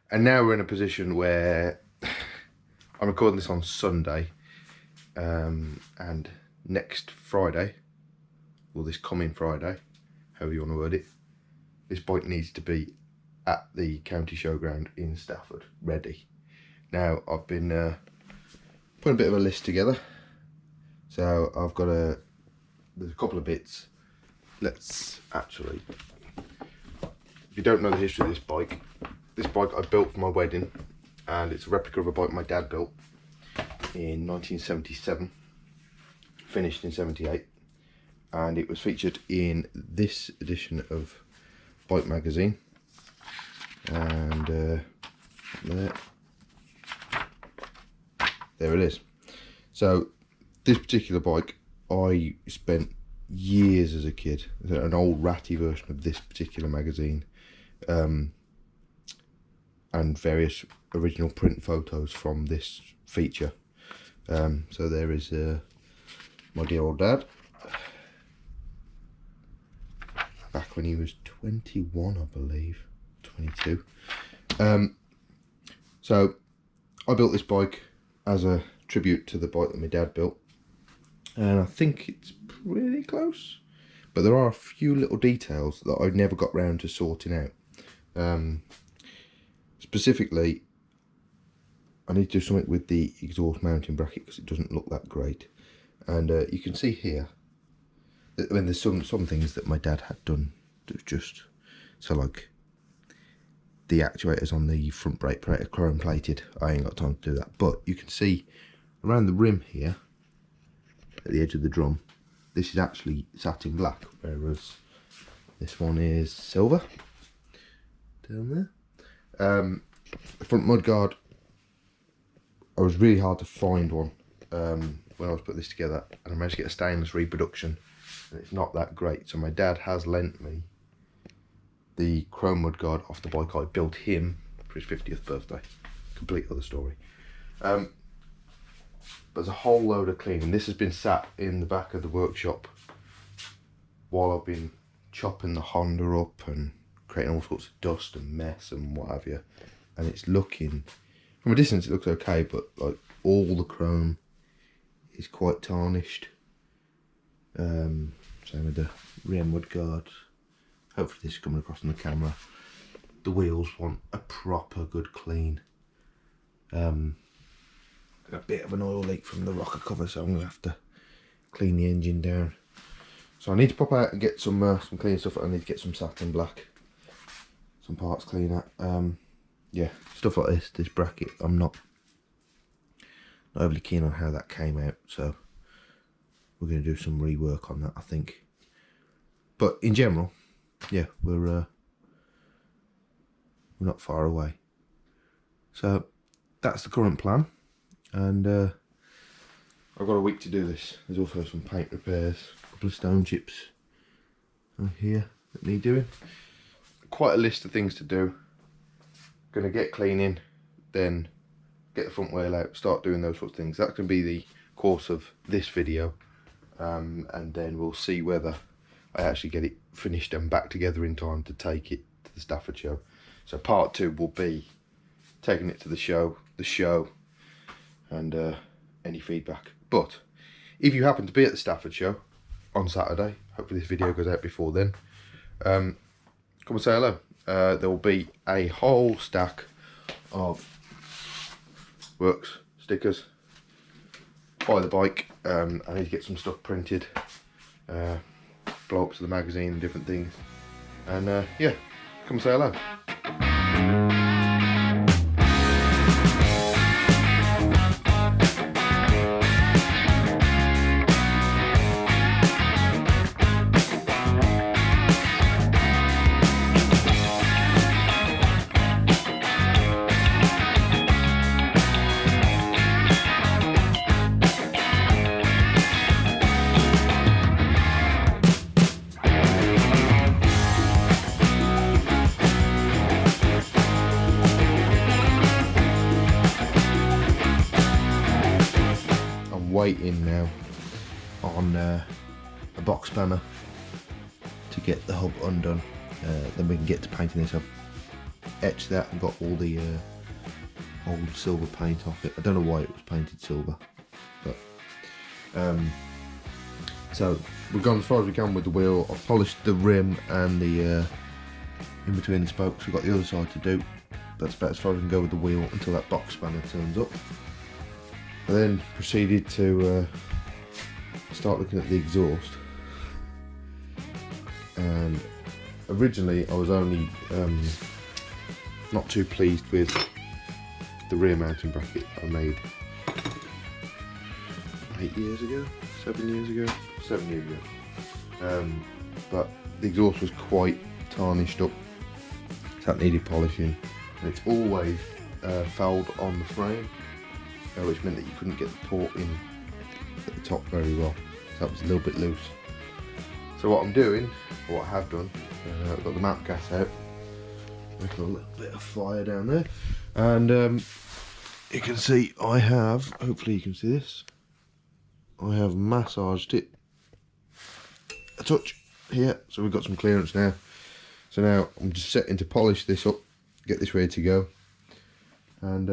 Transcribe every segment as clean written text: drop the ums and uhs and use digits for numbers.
And now we're in a position where I'm recording this on Sunday, and next Friday, or this coming Friday, however you want to word it, this bike needs to be at the county showground in Stafford, ready. Now, I've been putting a bit of a list together, so I've got there's a couple of bits. Let's actually, if you don't know the history of this bike I built for my wedding, and it's a replica of a bike my dad built in 1977, finished in 78, and it was featured in this edition of Bike magazine, and there it is. So this particular bike, I spent years as a kid, an old ratty version of this particular magazine, and various original print photos from this feature. So there is my dear old dad, back when he was 21, I believe, 22. So I built this bike as a tribute to the bike that my dad built, and I think it's pretty close, but there are a few little details that I never got round to sorting out. Specifically, I need to do something with the exhaust mounting bracket because it doesn't look that great, and you can see here, I mean, there's some things that my dad had done that was just, so like the actuators on the front brake plate are chrome plated. I ain't got time to do that, but you can see around the rim here at the edge of the drum, this is actually satin black, whereas this one is silver down there. The front mudguard, I was really hard to find one when I was putting this together, and I managed to get a stainless reproduction, and it's not that great. So my dad has lent me the chrome mudguard off the bike I built him for his 50th birthday. Complete other story. But there's a whole load of cleaning. This has been sat in the back of the workshop while I've been chopping the Honda up and creating all sorts of dust and mess and what have you. And it's looking, from a distance it looks okay, but like all the chrome is quite tarnished. Same with the rear mudguard. Hopefully this is coming across on the camera. The wheels want a proper good clean. A bit of an oil leak from the rocker cover, so I'm going to have to clean the engine down. So I need to pop out and get some clean stuff. I need to get some satin black, some parts cleaner. Yeah, stuff like this bracket, I'm not overly keen on how that came out, so we're going to do some rework on that, I think. But in general, yeah, we're not far away. So that's the current plan, and I've got a week to do this. There's also some paint repairs, a couple of stone chips here that need doing. Quite a list of things to do. Gonna get cleaning, then get the front wheel out, start doing those sorts of things. That's gonna be the course of this video, and then we'll see whether I actually get it finished and back together in time to take it to the Stafford show. So part 2 will be taking it to the show, and any feedback. But if you happen to be at the Stafford show on Saturday, hopefully this video goes out before then, come and say hello. There will be a whole stack of works stickers by the bike. I need to get some stuff printed, blow up to the magazine and different things, and yeah, come and say hello. Waiting now on a box spanner to get the hub undone, then we can get to painting this up. etched that and got all the old silver paint off it. I don't know why it was painted silver, but so we've gone as far as we can with the wheel. I've polished the rim and the in between the spokes. We've got the other side to do. That's about as far as we can go with the wheel until that box spanner turns up. I then proceeded to start looking at the exhaust, and originally I was only not too pleased with the rear mounting bracket I made 7 years ago. But the exhaust was quite tarnished up, so that needed polishing, and it's always fouled on the frame, which meant that you couldn't get the port in at the top very well, so that was a little bit loose. So what I'm doing, or what I have done, I've got the map gas out, making a little bit of fire down there, and you can see I have, hopefully you can see this, I have massaged it a touch here, so we've got some clearance now. So now I'm just setting to polish this up, get this ready to go, and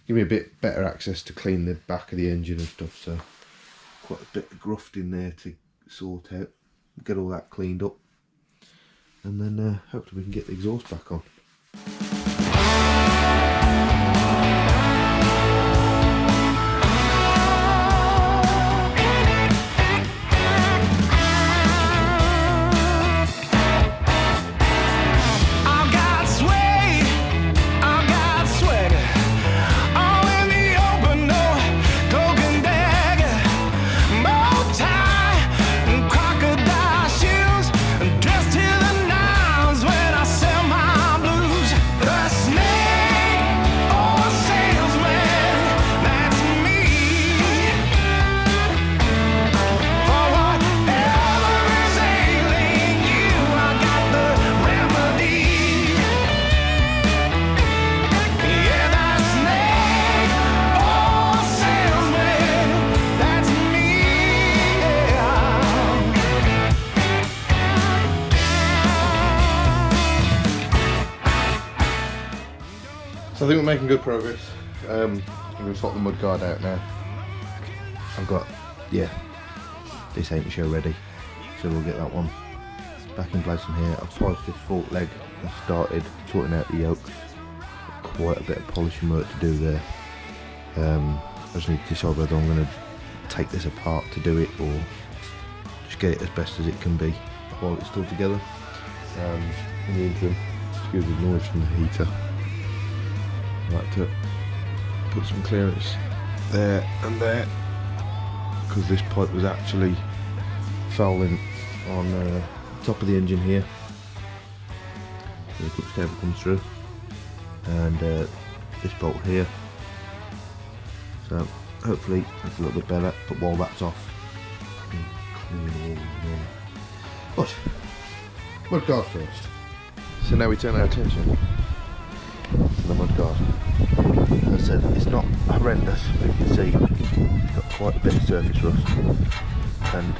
give me a bit better access to clean the back of the engine and stuff. So quite a bit of gruft in there to sort out, get all that cleaned up, and then hopefully we can get the exhaust back on. So I think we're making good progress. I'm going to swap the mudguard out now. I've got, yeah, this ain't show ready, so we'll get that one back in place in here. I've polished this fork leg and started sorting out the yoke. Quite a bit of polishing work to do there. I just need to decide whether I'm going to take this apart to do it or just get it as best as it can be while it's still together. In the interim, excuse the noise from the heater. I like to put some clearance there and there, because this pipe was actually fouling on the top of the engine here. The clutch cable comes through, and this bolt here. So hopefully that's a little bit better, but while that's off, clean all the mudguard first. So now we turn our attention to the mudguard. As I said, it's not horrendous, but you can see it's got quite a bit of surface rust, and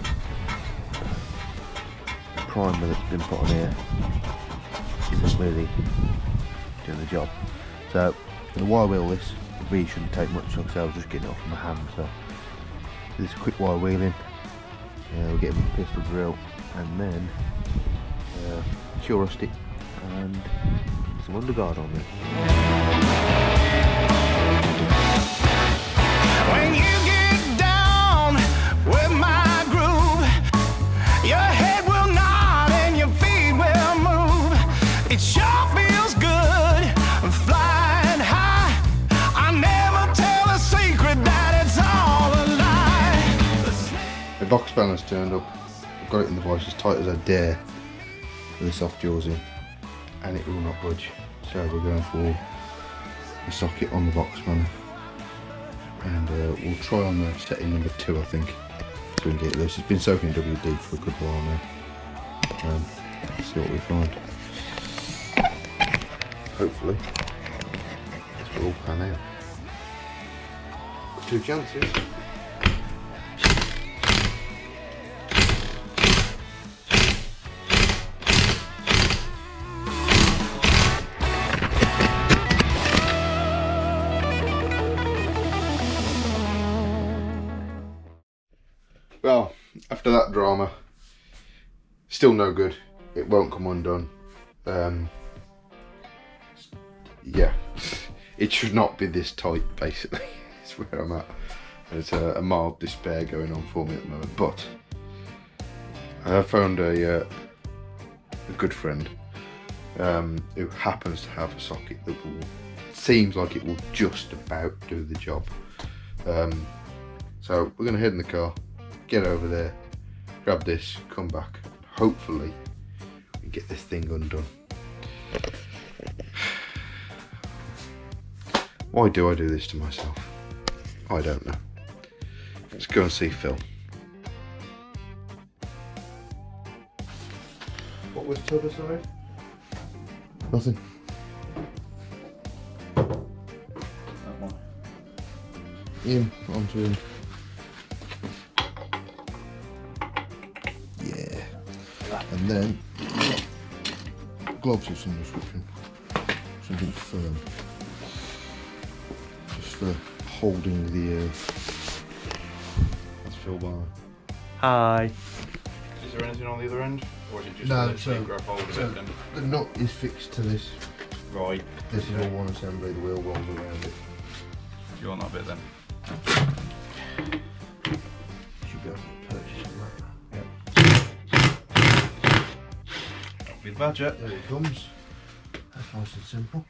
the primer that's been put on here isn't really doing the job. So the wire wheel this really shouldn't take much, like I was just getting it off my hand. So this is a quick wire wheeling. We're getting the pistol drill, and then cure rust it and some underguard on it. When you get down with my groove, your head will nod and your feet will move. It sure feels good flying high. I never tell a secret that it's all a lie. The box spanner's turned up. I've got it in the vice as tight as I dare with the soft jaws in, and it will not budge. So we're going for the socket on the box spanner, and we'll try on the setting number 2, I think, so we can get it loose. It's been soaking in WD for a good while now. Let's see what we find. Hopefully this will all pan out. Got 2 chances. Well, after that drama, still no good. It won't come undone. Yeah, it should not be this tight, basically. Is where I'm at. There's a mild despair going on for me at the moment, but I have found a good friend who happens to have a socket that seems like it will just about do the job. So we're going to head in the car, get over there, grab this, come back, hopefully we can get this thing undone. Why do I do this to myself? I don't know. Let's go and see Phil. What was the other side? Nothing. That one. In, onto him. Yeah. And then, gloves of some description. Something firm. Just for holding the... That's Phil Barr. Hi. Is there anything on the other end? Or is it just No, literally grab hold of it and... The nut is fixed to this. Right. This is all one assembly, the wheel rolls around it. Do you want that bit then? Should be able to purchase that. That'll be the budget. There it comes. That's nice and simple.